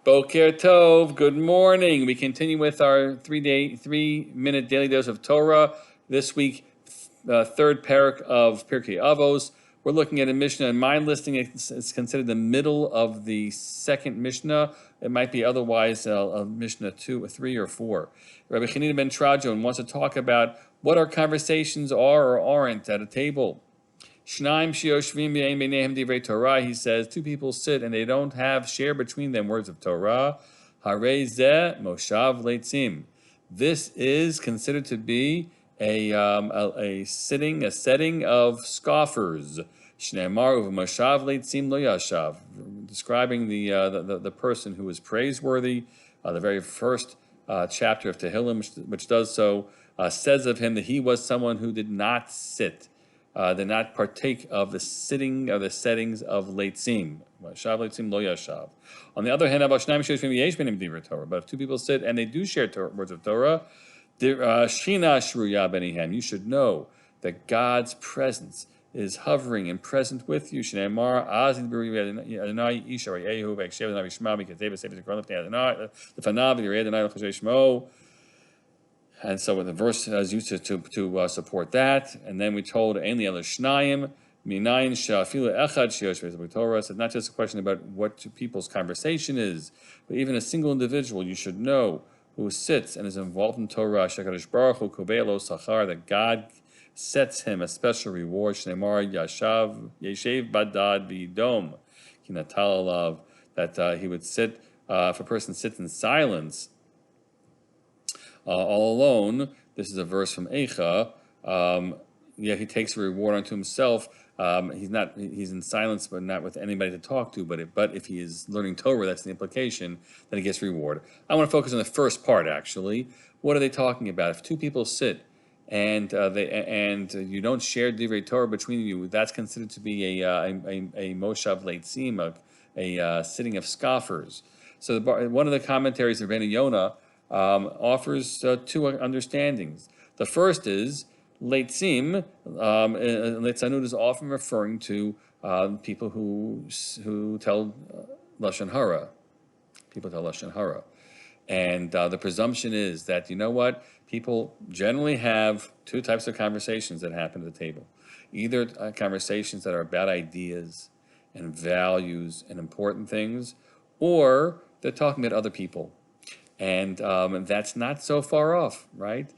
Boker Tov, good morning. We continue with our 3-minute daily dose of Torah. This week, third parak of Pirkei Avos. We're looking at a Mishnah. In my listing, it's considered the middle of the second Mishnah. It might be otherwise a Mishnah 2, 3, or 4. Rabbi Chanina ben Trajon wants to talk about what our conversations are or aren't at a table. Shnaim sheyoshvim b'ein b'neihem divrei Torah. He says two people sit and they don't share between them words of Torah. Harei zeh moshav leitzim. This is considered to be a setting of scoffers. Shneimar uv moshav leitzim lo yashav, describing the person who is praiseworthy. The very first chapter of Tehillim, which does so, says of him that he was someone who did not sit. Did not partake of the settings of leitzim. Shav leitzim lo yashav. On the other hand, but if two people sit and they do share words of Torah, shchina shruya benihem, you should know that God's presence is hovering and present with you. Shneimar azid b'ri Adonai ish arayehu v'akshev Adonai v'shma v'katei v'sefer zikron l'fnei Adonai l'fanav v'yirei Adonai l'choshay shmo. And so the verse is used to support that. And then we told Ein li ela shnayim minayin she'afilu echad sheyoshvei b'Torah. So it's not just a question about what two people's conversation is, but even a single individual you should know who sits and is involved in Torah. Shekadosh Baruch Hu kovei lo sachar, that God sets him a special reward. Shneimar yeshev badad v'yidom ki natal alav, that he would sit. If a person sits in silence, all alone, this is a verse from Eicha. He takes a reward unto himself. He's in silence, but not with anybody to talk to. But if he is learning Torah, that's the implication, then he gets reward. I want to focus on the first part, actually. What are they talking about? If two people sit and you don't share divrei Torah between you, that's considered to be a moshav leitzim, a sitting of scoffers. So one of the commentaries of Rabbeinu Yonah offers two understandings. The first is leitzim. Leitzanut is often referring to people who tell lashon hara. People tell lashon hara, and the presumption is that, you know what, people generally have two types of conversations that happen at the table. Either conversations that are about ideas and values and important things, or they're talking about other people. And that's not so far off, right?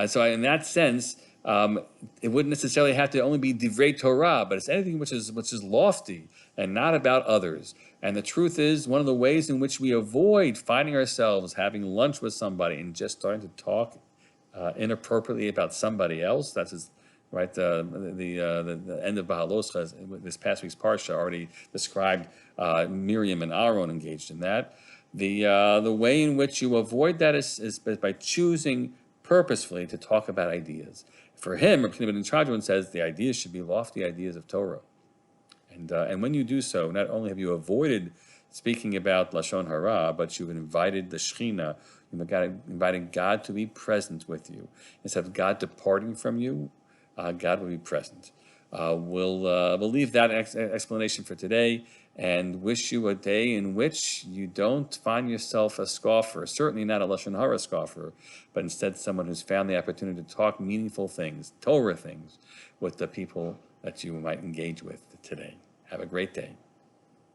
So in that sense, it wouldn't necessarily have to only be divrei Torah, but it's anything which is lofty and not about others. And the truth is, one of the ways in which we avoid finding ourselves having lunch with somebody and just starting to talk inappropriately about somebody else, that's right. The end of Bahaloscha, this past week's parsha, already described Miriam and Aaron engaged in that. The way in which you avoid that is by choosing purposefully to talk about ideas. For him, Rabbi Chanina ben Trajon says the ideas should be lofty ideas of Torah. And when you do so, not only have you avoided speaking about lashon hara, but you've invited the Shechina, you've invited God to be present with you. Instead of God departing from you, God will be present. We'll leave that explanation for today and wish you a day in which you don't find yourself a scoffer, certainly not a lashon hara scoffer, but instead someone who's found the opportunity to talk meaningful things, Torah things, with the people that you might engage with today. Have a great day.